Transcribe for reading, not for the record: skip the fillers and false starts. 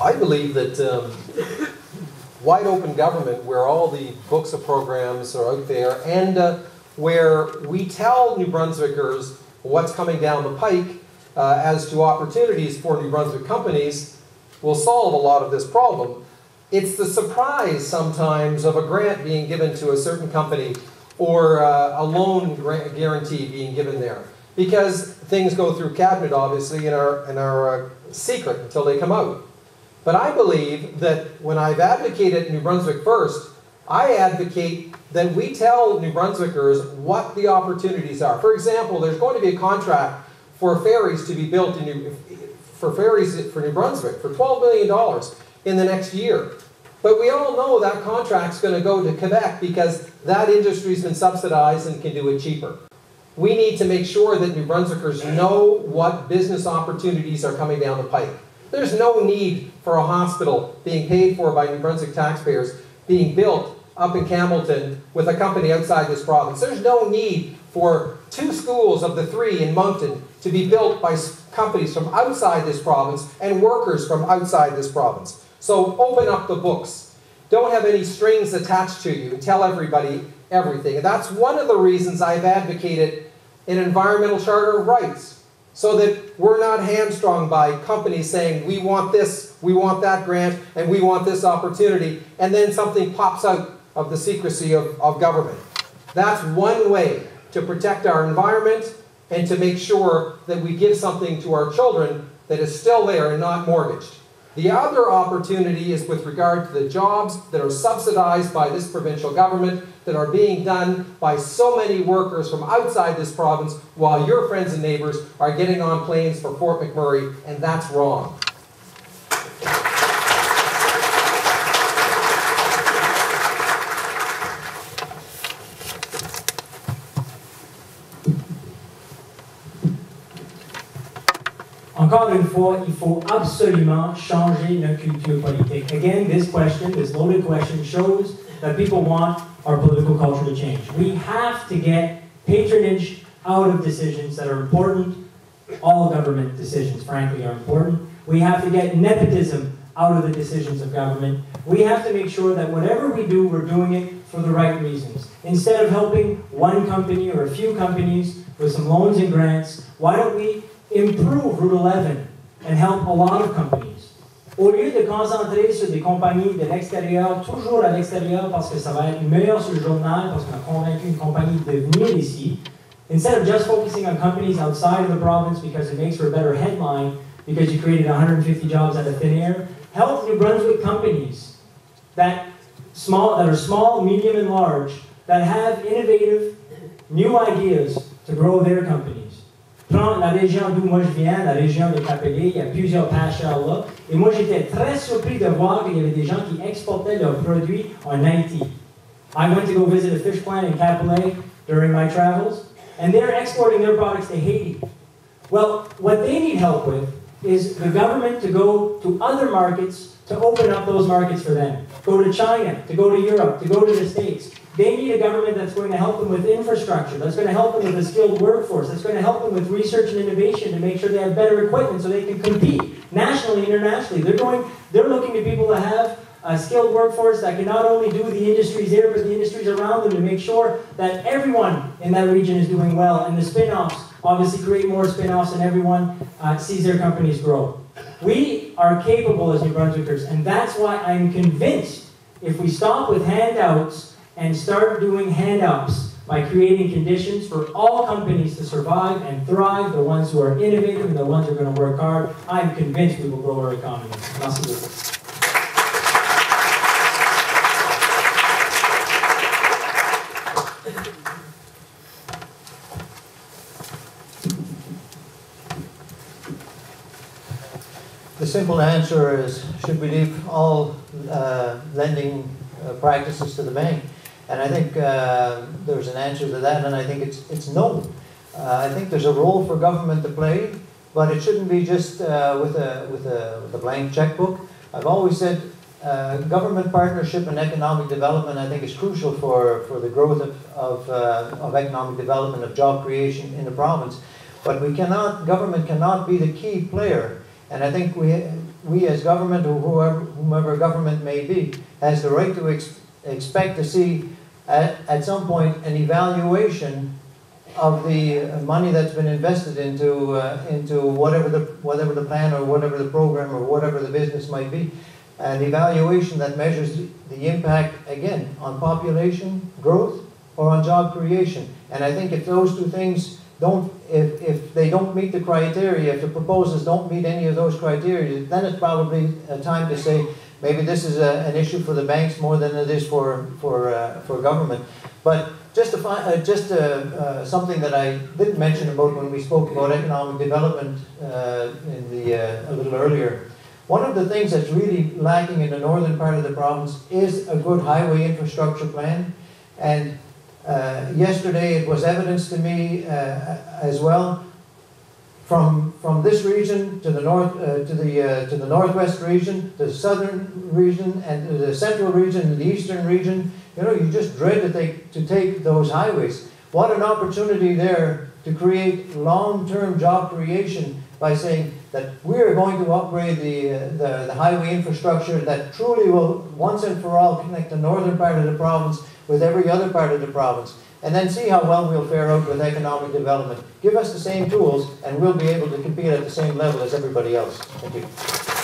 I believe that wide open government, where all the books of programs are out there, and where we tell New Brunswickers what's coming down the pike as to opportunities for New Brunswick companies, will solve a lot of this problem. It's the surprise sometimes of a grant being given to a certain company, or a loan guarantee being given there, because things go through cabinet, obviously, and are secret until they come out. But I believe that when I've advocated New Brunswick First, I advocate that we tell New Brunswickers what the opportunities are. For example, there's going to be a contract for ferries to be built for New Brunswick for $12 million in the next year. But we all know that contract's going to go to Quebec because that industry's been subsidized and can do it cheaper. We need to make sure that New Brunswickers know what business opportunities are coming down the pike. There's no need for a hospital being paid for by New Brunswick taxpayers being built up in Campbellton with a company outside this province. There's no need for 2 schools of the 3 in Moncton to be built by companies from outside this province and workers from outside this province. So open up the books. Don't have any strings attached to you. Tell everybody everything. And that's one of the reasons I've advocated an environmental charter of rights, so that we're not hamstrung by companies saying, we want this, we want that grant, and we want this opportunity, and then something pops out of the secrecy of government. That's one way to protect our environment and to make sure that we give something to our children that is still there and not mortgaged. The other opportunity is with regard to the jobs that are subsidized by this provincial government, that are being done by so many workers from outside this province, while your friends and neighbors are getting on planes for Fort McMurray, and that's wrong. Encore une fois, il faut absolument changer notre culture politique. Again, this question, this loaded question, shows that people want our political culture to change. We have to get patronage out of decisions that are important. All government decisions, frankly, are important. We have to get nepotism out of the decisions of government. We have to make sure that whatever we do, we're doing it for the right reasons. Instead of helping one company or a few companies with some loans and grants, why don't we improve Route 11 and help a lot of companies? Au lieu de concentrer sur des compagnies de l'extérieur, toujours à l'extérieur parce que ça va être meilleur sur le journal, parce qu'on a convaincu une compagnie de venir ici, instead of just focusing on companies outside of the province because it makes for a better headline, because you created 150 jobs out of thin air, help New Brunswick companies that are small, medium, and large, that have innovative, new ideas to grow their companies. Prends la région d'où moi je viens, la région de Capelé, il y a plusieurs pêcheurs là. Et moi j'étais très surpris de voir qu'il y avait des gens qui exportaient leurs produits en Haïti. I went to go visit a fish plant in Capelé during my travels, and they're exporting their products to Haiti. Well, what they need help with is the government to go to other markets, to open up those markets for them. Go to China, to go to Europe, to go to the States. They need a government that's going to help them with infrastructure, that's going to help them with a skilled workforce, that's going to help them with research and innovation to make sure they have better equipment so they can compete nationally, internationally. They're looking to people that have a skilled workforce that can not only do the industries there, but the industries around them, to make sure that everyone in that region is doing well. And the spin-offs obviously create more spin-offs, and everyone sees their companies grow. We are capable as New Brunswickers, and that's why I'm convinced if we stop with handouts and start doing hand-ups by creating conditions for all companies to survive and thrive, the ones who are innovative and the ones who are going to work hard, I'm convinced we will grow our economy. Merci beaucoup. The simple answer is, should we leave all lending practices to the bank? And I think there's an answer to that, and I think it's no. I think there's a role for government to play, but it shouldn't be just with a blank checkbook. I've always said government partnership and economic development, I think, is crucial for the growth of economic development, of job creation in the province. But government cannot be the key player. And I think we as government, or whomever government may be, has the right to expect to see at some point an evaluation of the money that's been invested into whatever the plan or whatever the program or whatever the business might be. An evaluation that measures the impact, again, on population growth or on job creation. And I think if those two things if they don't meet the criteria, if the proposals don't meet any of those criteria, then it's probably a time to say maybe this is an issue for the banks more than it is for government. But just something that I didn't mention about when we spoke about economic development a little earlier. One of the things that's really lacking in the northern part of the province is a good highway infrastructure plan. And yesterday it was evidence to me as well. From this region to the north, to the northwest region, to the southern region, and to the central region, and the eastern region, you know, you just dread to take those highways. What an opportunity there to create long-term job creation by saying that we're going to upgrade the highway infrastructure that truly will once and for all connect the northern part of the province with every other part of the province. And then see how well we'll fare out with economic development. Give us the same tools and we'll be able to compete at the same level as everybody else. Thank you.